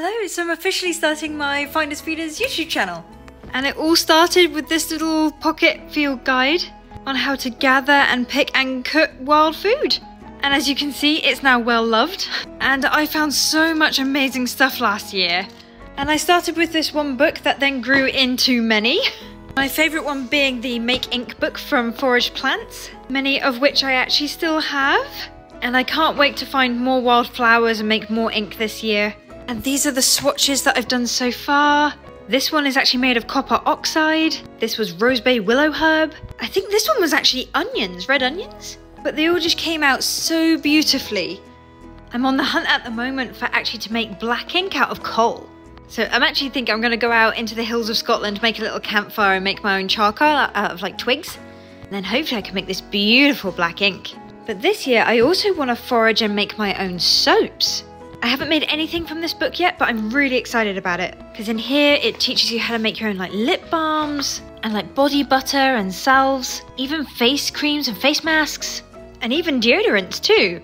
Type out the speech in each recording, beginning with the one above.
Hello, so I'm officially starting my Finders Feeders YouTube channel. And it all started with this little pocket field guide on how to gather and pick and cook wild food. And as you can see, it's now well loved. And I found so much amazing stuff last year. And I started with this one book that then grew into many. My favourite one being the Make Ink book from Foraged Plants, many of which I actually still have. And I can't wait to find more wildflowers and make more ink this year. And these are the swatches that I've done so far. This one is actually made of copper oxide. This was rose bay willow herb. I think this one was actually onions, red onions. But they all just came out so beautifully. I'm on the hunt at the moment for actually to make black ink out of coal. So I'm actually thinking I'm going to go out into the hills of Scotland, make a little campfire and make my own charcoal out of like twigs. And then hopefully I can make this beautiful black ink. But this year I also want to forage and make my own soaps. I haven't made anything from this book yet, but I'm really excited about it. Because in here, it teaches you how to make your own like lip balms, and like body butter and salves, even face creams and face masks, and even deodorants too.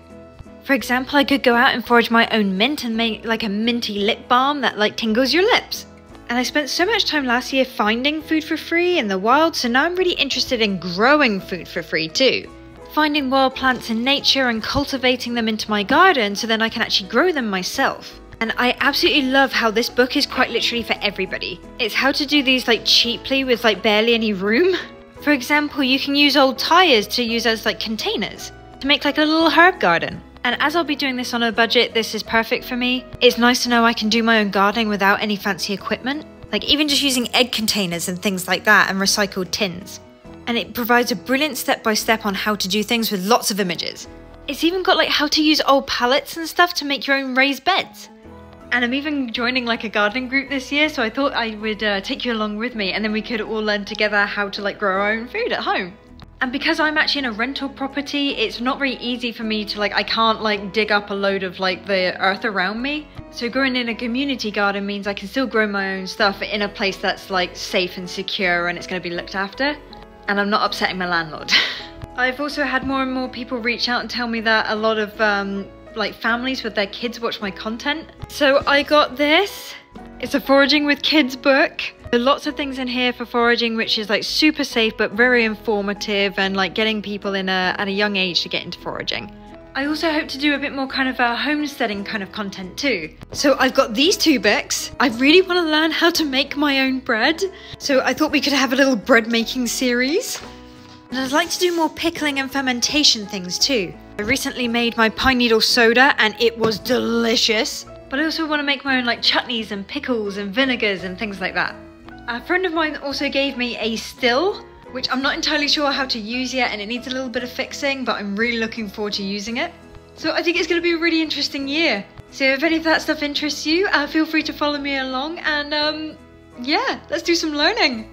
For example, I could go out and forage my own mint and make like a minty lip balm that like tingles your lips. And I spent so much time last year finding food for free in the wild, so now I'm really interested in growing food for free too. Finding wild plants in nature and cultivating them into my garden so then I can actually grow them myself. And I absolutely love how this book is quite literally for everybody. It's how to do these like cheaply with like barely any room. For example, you can use old tires to use as like containers to make like a little herb garden. And as I'll be doing this on a budget, this is perfect for me. It's nice to know I can do my own gardening without any fancy equipment. Like even just using egg containers and things like that and recycled tins. And it provides a brilliant step-by-step on how to do things with lots of images. It's even got like how to use old pallets and stuff to make your own raised beds. And I'm even joining like a gardening group this year, so I thought I would take you along with me and then we could all learn together how to like grow our own food at home. And because I'm actually in a rental property, it's not very easy for me to like, I can't like dig up a load of like the earth around me. So growing in a community garden means I can still grow my own stuff in a place that's like safe and secure and it's going to be looked after. And I'm not upsetting my landlord. I've also had more and more people reach out and tell me that a lot of like families with their kids watch my content. So I got this. It's a Foraging with Kids book. There are lots of things in here for foraging, which is like super safe but very informative and like getting people in at a young age to get into foraging. I also hope to do a bit more kind of a homesteading kind of content too. So I've got these two books. I really want to learn how to make my own bread. So I thought we could have a little bread making series. And I'd like to do more pickling and fermentation things too. I recently made my pine needle soda and it was delicious. But I also want to make my own like chutneys and pickles and vinegars and things like that. A friend of mine also gave me a still, which I'm not entirely sure how to use yet and it needs a little bit of fixing, but I'm really looking forward to using it. So I think it's going to be a really interesting year. So if any of that stuff interests you, feel free to follow me along and yeah, let's do some learning.